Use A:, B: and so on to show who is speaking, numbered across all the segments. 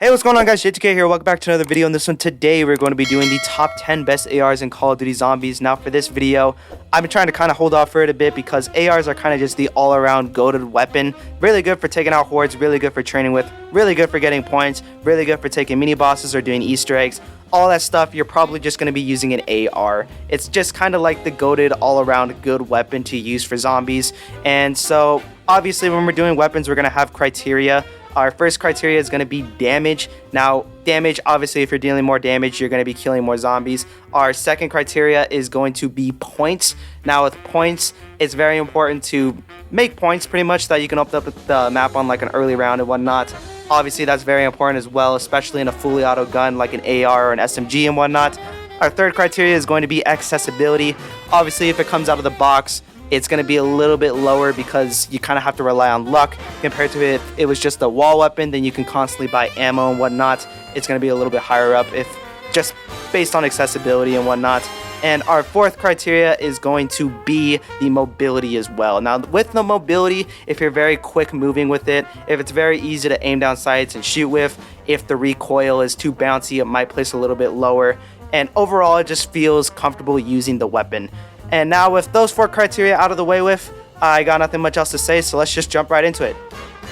A: Hey, what's going on, guys? JTK here. Welcome back to another video. In this one today, we're going to be doing the top 10 best ARs in Call of Duty Zombies. Now, for this video, I've been trying to kind of hold off for it a bit because ARs are kind of just the all-around goated weapon. Really good for taking out hordes, really good for training with, really good for getting points, really good for taking mini bosses or doing Easter eggs. All that stuff, you're probably just going to be using an AR. It's just kind of like the goated all-around good weapon to use for zombies. And so, obviously, when we're doing weapons, we're going to have criteria. Our first criteria is going to be damage. Now, damage, obviously, if you're dealing more damage, you're going to be killing more zombies. Our second criteria is going to be points. Now, with points, it's very important to make points, pretty much, so that you can open up the map on like an early round and whatnot. Obviously, that's very important as well, especially in a fully auto gun like an AR or an SMG and whatnot. Our third criteria is going to be accessibility. Obviously, if it comes out of the box, it's going to be a little bit lower because you kind of have to rely on luck compared to if it was just a wall weapon, then you can constantly buy ammo and whatnot. It's going to be a little bit higher up if just based on accessibility and whatnot. And our fourth criteria is going to be the mobility as well. Now, with the mobility, if you're very quick moving with it, if it's very easy to aim down sights and shoot with, if the recoil is too bouncy, it might place a little bit lower. And overall, it just feels comfortable using the weapon. And now with those four criteria out of the way with, I got nothing much else to say, so let's just jump right into it.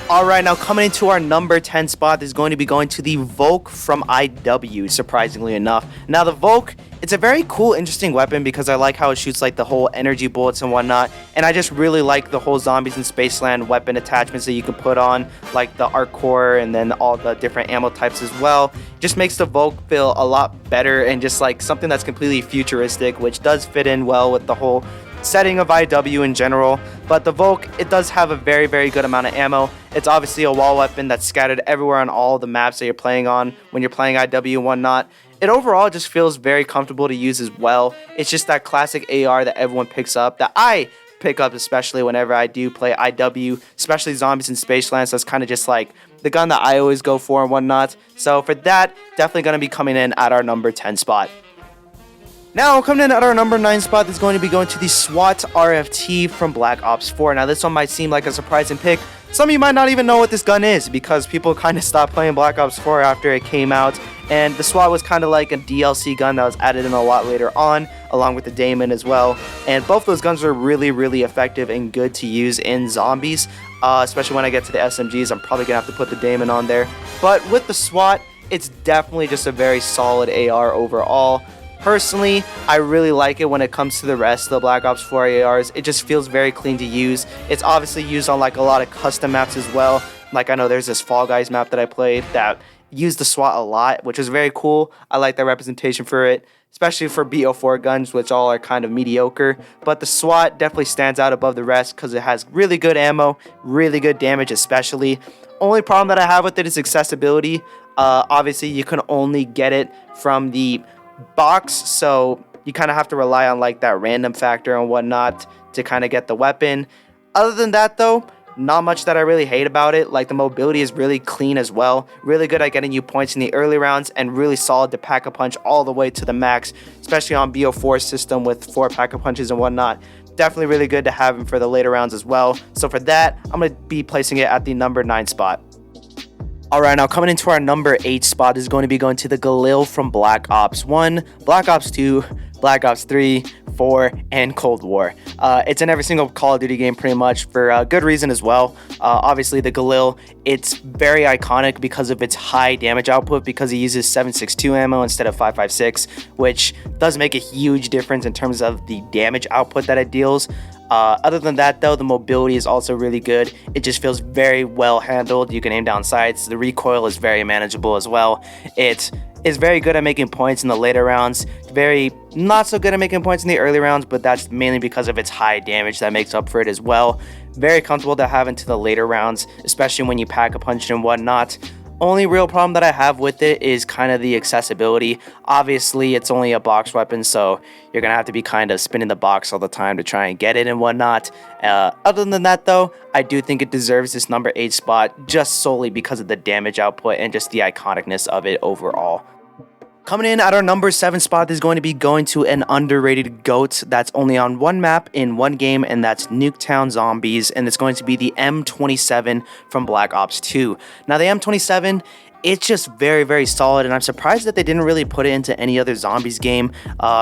A: Alright, now coming into our number 10 spot is going to be going to the Volk from IW, surprisingly enough. Now the Volk, it's a very cool, interesting weapon because I like how it shoots like the whole energy bullets and whatnot, and I just really like the whole Zombies in Spaceland weapon attachments that you can put on, like the arc core and then all the different ammo types as well. It just makes the Volk feel a lot better and just like something that's completely futuristic, which does fit in well with the whole setting of IW in general. But the Volk, it does have a very, very good amount of ammo. It's obviously a wall weapon that's scattered everywhere on all the maps that you're playing on when you're playing IW and whatnot. It overall just feels very comfortable to use as well. It's just that classic AR that everyone picks up, that I pick up especially whenever I do play IW, especially Zombies in Spaceland. So it's kind of just like the gun that I always go for and whatnot. So for that, definitely going to be coming in at our number 10 spot. Now, coming in at our number 9 spot is going to be going to the SWAT RFT from Black Ops 4. Now, this one might seem like a surprising pick. Some of you might not even know what this gun is because people kind of stopped playing Black Ops 4 after it came out. And the SWAT was kind of like a DLC gun that was added in a lot later on, along with the Daemon as well. And both those guns are really, really effective and good to use in zombies. Especially when I get to the SMGs, I'm probably going to have to put the Daemon on there. But with the SWAT, it's definitely just a very solid AR overall. Personally, I really like it when it comes to the rest of the Black Ops 4 ARs. It just feels very clean to use. It's obviously used on like a lot of custom maps as well. Like I know there's this Fall Guys map that I played that used the SWAT a lot, which is very cool. I like that representation for it, especially for BO4 guns, which all are kind of mediocre. But the SWAT definitely stands out above the rest because it has really good ammo, really good damage especially. Only problem that I have with it is accessibility. Obviously, you can only get it from the box, so you kind of have to rely on like that random factor and whatnot to kind of get the weapon. Other than that though, not much that I really hate about it. Like the mobility is really clean as well, really good at getting you points in the early rounds, and really solid to pack a punch all the way to the max, especially on BO4 system with 4 pack a punches and whatnot. Definitely really good to have him for the later rounds as well. So for that, I'm going to be placing it at the number 9 spot. Alright, now coming into our number 8 spot is going to be going to the Galil from Black Ops 1, Black Ops 2, Black Ops 3, 4, and Cold War. It's in every single Call of Duty game pretty much for good reason as well. Obviously the Galil, it's very iconic because of its high damage output because it uses 7.62 ammo instead of 5.56, which does make a huge difference in terms of the damage output that it deals. Other than that though, the mobility is also really good. It just feels very well handled. You can aim down sights. The recoil is very manageable as well. It is very good at making points in the later rounds. Very not so good at making points in the early rounds, but that's mainly because of its high damage that makes up for it as well. Very comfortable to have into the later rounds, especially when you pack a punch and whatnot. Only real problem that I have with it is kind of the accessibility. Obviously, it's only a box weapon, so you're going to have to be kind of spinning the box all the time to try and get it and whatnot. Other than that, though, I do think it deserves this number 8 spot just solely because of the damage output and just the iconicness of it overall. Coming in at our number 7 spot is going to be going to an underrated GOAT that's only on one map in one game, and that's Nuketown Zombies, and it's going to be the M27 from Black Ops 2. Now the M27, it's just very, very solid, and I'm surprised that they didn't really put it into any other zombies game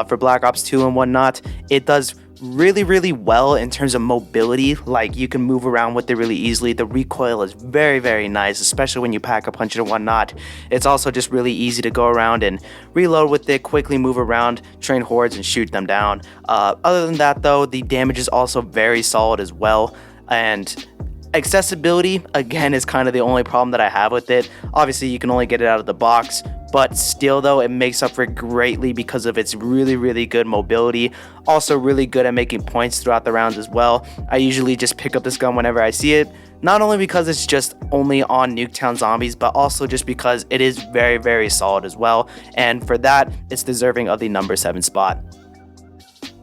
A: for Black Ops 2 and whatnot. It does really, really well in terms of mobility. Like, you can move around with it really easily. The recoil is very, very nice, especially when you pack a punch and whatnot. It's also just really easy to go around and reload with it, quickly move around, train hordes, and shoot them down. Other than that, though, the damage is also very solid as well, and accessibility, again, is kind of the only problem that I have with it. Obviously, you can only get it out of the box, but still, though, it makes up for it greatly because of its really, really good mobility. Also, really good at making points throughout the rounds as well. I usually just pick up this gun whenever I see it, not only because it's just only on Nuketown Zombies, but also just because it is very, very solid as well. And for that, it's deserving of the number 7 spot.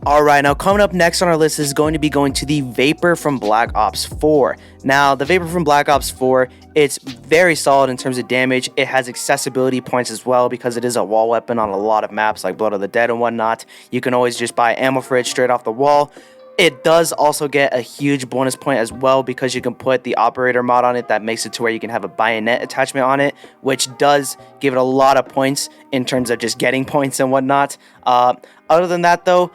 A: Alright, now coming up next on our list is going to be going to the Vapor from Black Ops 4. Now, the Vapor from Black Ops 4, it's very solid in terms of damage. It has accessibility points as well because it is a wall weapon on a lot of maps like Blood of the Dead and whatnot. You can always just buy ammo for it straight off the wall. It does also get a huge bonus point as well because you can put the operator mod on it that makes it to where you can have a bayonet attachment on it, which does give it a lot of points in terms of just getting points and whatnot. Other than that, though,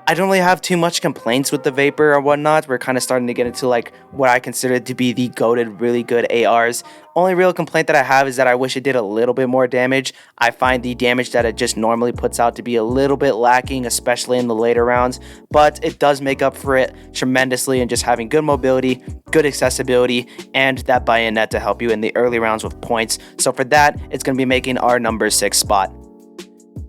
A: I don't really have too much complaints with the Vapor or whatnot. We're kind of starting to get into like what I consider to be the goated, really good ARs. Only real complaint that I have is that I wish it did a little bit more damage. I find the damage that it just normally puts out to be a little bit lacking, especially in the later rounds, but it does make up for it tremendously in just having good mobility, good accessibility, and that bayonet to help you in the early rounds with points. So for that, it's going to be making our number 6 spot.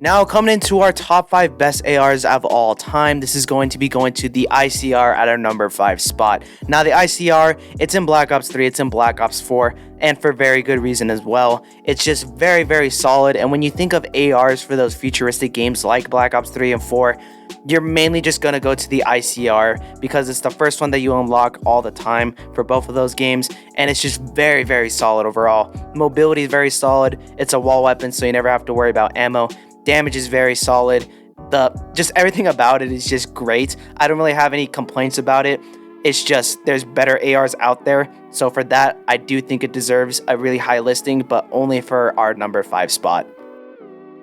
A: Now, coming into our top 5 best ARs of all time, this is going to be going to the ICR at our number 5 spot. Now, the ICR, it's in Black Ops 3, it's in Black Ops 4, and for very good reason as well. It's just very, very solid, and when you think of ARs for those futuristic games like Black Ops 3 and 4, you're mainly just going to go to the ICR because it's the first one that you unlock all the time for both of those games, and it's just very, very solid overall. Mobility is very solid, it's a wall weapon, so you never have to worry about ammo. Damage is very solid. Just everything about it is just great. I don't really have any complaints about it. It's just there's better ARs out there. So for that, I do think it deserves a really high listing, but only for our number 5 spot.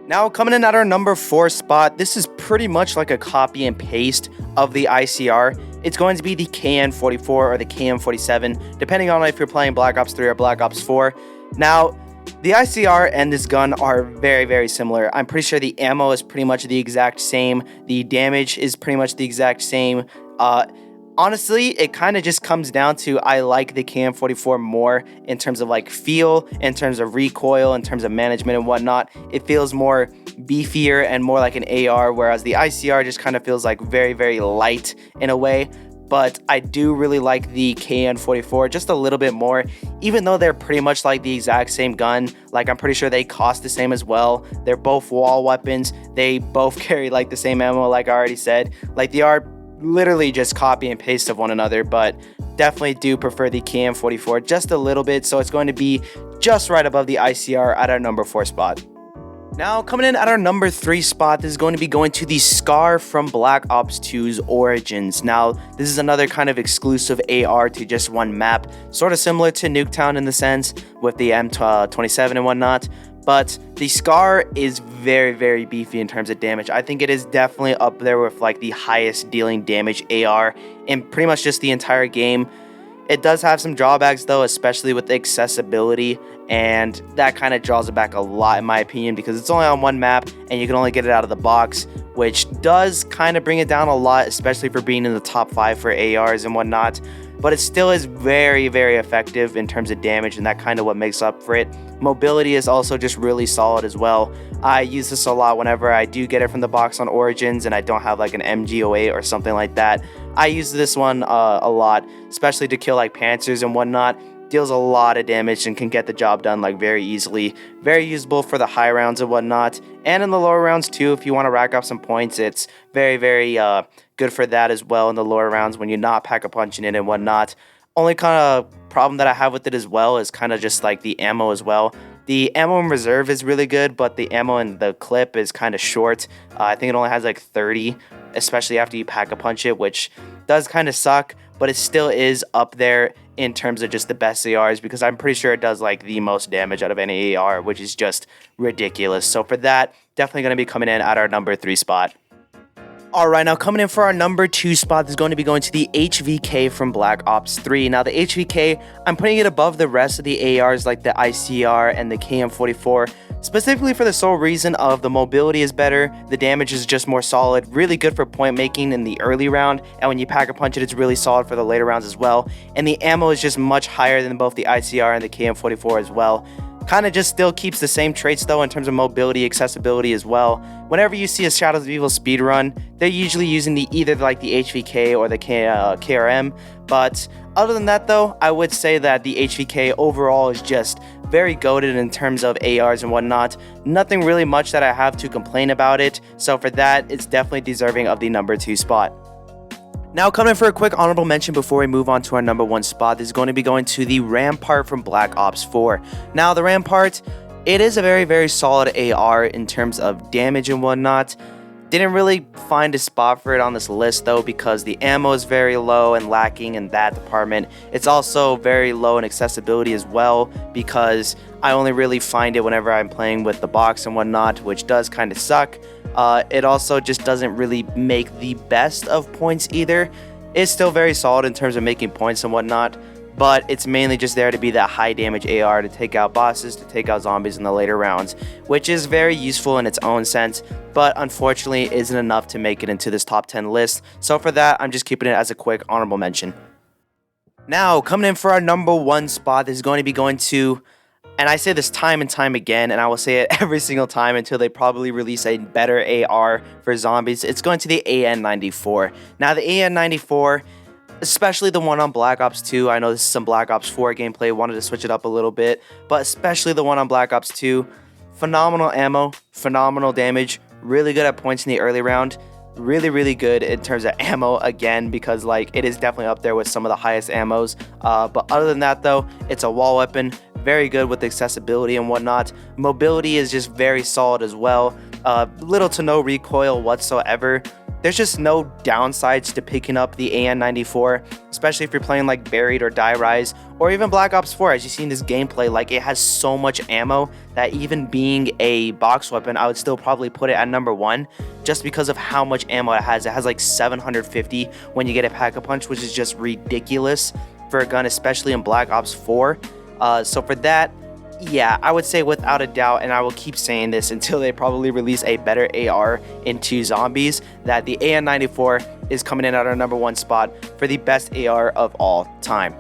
A: Now, coming in at our number 4 spot, this is pretty much like a copy and paste of the ICR. It's going to be the KN-44 or the KN-47, depending on if you're playing Black Ops 3 or Black Ops 4. Now, the ICR and this gun are very, very similar. I'm pretty sure the ammo is pretty much the exact same. The damage is pretty much the exact same. Honestly, it kind of just comes down to I like the KN-44 more in terms of like feel, in terms of recoil, in terms of management and whatnot. It feels more beefier and more like an AR, whereas the ICR just kind of feels like very, very light in a way. But I do really like the KN-44 just a little bit more, even though they're pretty much like the exact same gun. Like, I'm pretty sure they cost the same as well. They're both wall weapons. They both carry like the same ammo, like I already said. Like, they are literally just copy and paste of one another, but definitely do prefer the KN-44 just a little bit. So it's going to be just right above the ICR at our number 4 spot. Now, coming in at our number 3 spot, this is going to be going to the Scar from Black Ops 2's Origins. Now, this is another kind of exclusive AR to just one map, sort of similar to Nuketown in the sense, with the M27 and whatnot. But the Scar is very, very beefy in terms of damage. I think it is definitely up there with like the highest dealing damage AR in pretty much just the entire game. It does have some drawbacks though, especially with accessibility, and that kind of draws it back a lot in my opinion because it's only on one map and you can only get it out of the box, which does kind of bring it down a lot, especially for being in the top 5 for ARs and whatnot. But it still is very, very effective in terms of damage, and that kind of what makes up for it. Mobility is also just really solid as well. I use this a lot whenever I do get it from the box on Origins and I don't have like an MG08 or something like that. I use this one a lot, especially to kill like Panzers and whatnot. Deals a lot of damage and can get the job done like very easily. Very usable for the high rounds and whatnot, and in the lower rounds too. If you want to rack up some points, it's very, very good for that as well in the lower rounds when you're not pack-a-punching it and whatnot. Only kind of problem that I have with it as well is kind of just like the ammo as well. The ammo in reserve is really good, but the ammo in the clip is kind of short. I think it only has like 30, especially after you pack-a-punch it, which does kind of suck, but it still is up there in terms of just the best ARs, because I'm pretty sure it does like the most damage out of any AR, which is just ridiculous. So for that, definitely going to be coming in at our number 3 spot. Alright, now coming in for our number 2 spot is going to be going to the HVK from Black Ops 3. Now the HVK, I'm putting it above the rest of the ARs like the ICR and the KM44, specifically for the sole reason of the mobility is better, the damage is just more solid, really good for point making in the early round, and when you pack a punch it's really solid for the later rounds as well, and the ammo is just much higher than both the ICR and the KM44 as well. Kind of just still keeps the same traits though in terms of mobility, accessibility as well. Whenever you see a Shadows of Evil speedrun, they're usually using either like the HVK or the KRM, but other than that though, I would say that the HVK overall is just very goated in terms of ARs and whatnot. Nothing really much that I have to complain about it, so for that, it's definitely deserving of the number 2 spot. Now coming for a quick honorable mention before we move on to our number 1 spot, this is going to be going to the Rampart from Black Ops 4. Now the Rampart, it is a very solid AR in terms of damage and whatnot. Didn't really find a spot for it on this list though, because the ammo is very low and lacking in that department. It's also very low in accessibility as well, because I only really find it whenever I'm playing with the box and whatnot, which does kind of suck. It also just doesn't really make the best of points either. It's still very solid in terms of making points and whatnot, but it's mainly just there to be that high damage AR to take out bosses, to take out zombies in the later rounds, which is very useful in its own sense, but unfortunately isn't enough to make it into this top 10 list. So for that, I'm just keeping it as a quick honorable mention. Now coming in for our number 1 spot, this is going to be going to, and I say this time and time again, and I will say it every single time until they probably release a better AR for zombies, it's going to the AN94. Now the AN94, especially the one on Black Ops 2, I know this is some Black Ops 4 gameplay, wanted to switch it up a little bit, but especially the one on Black Ops 2, phenomenal ammo, phenomenal damage, really good at points in the early round, really good in terms of ammo again, because like it is definitely up there with some of the highest ammos, but other than that though, it's a wall weapon, very good with accessibility and whatnot. Mobility is just very solid as well, little to no recoil whatsoever. There's just no downsides to picking up the AN94, especially if you're playing like Buried or Die Rise, or even Black Ops 4. As you see in this gameplay, like it has so much ammo that even being a box weapon, I would still probably put it at number 1, just because of how much ammo it has. It has like 750 when you get a Pack-a-Punch, which is just ridiculous for a gun, especially in Black Ops 4. So for that, yeah, I would say without a doubt, and I will keep saying this until they probably release a better AR into zombies, that the AN94 is coming in at our number 1 spot for the best AR of all time.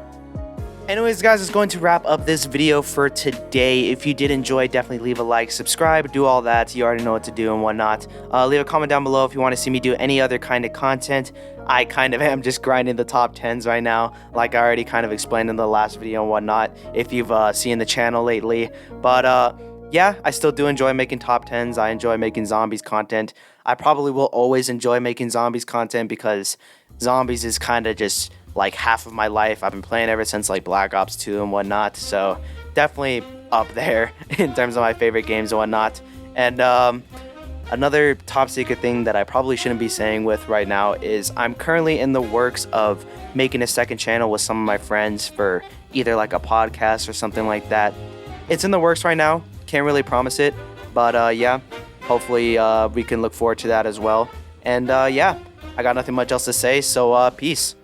A: Anyways guys, it's going to wrap up this video for today. If you did enjoy, definitely leave a like, subscribe, do all that. You already know what to do and whatnot. Leave a comment down below if you want to see me do any other kind of content. I kind of am just grinding the top 10s right now, like I already kind of explained in the last video and whatnot, if you've seen the channel lately. But yeah, I still do enjoy making top 10s. I enjoy making zombies content. I probably will always enjoy making zombies content, because zombies is kind of just like half of my life. I've been playing ever since like Black Ops 2 and whatnot, so definitely up there in terms of my favorite games and whatnot. And another top secret thing that I probably shouldn't be saying with right now is I'm currently in the works of making a second channel with some of my friends for either like a podcast or something like that. It's in the works right now, can't really promise it, but yeah, hopefully we can look forward to that as well. And yeah, I got nothing much else to say, so peace.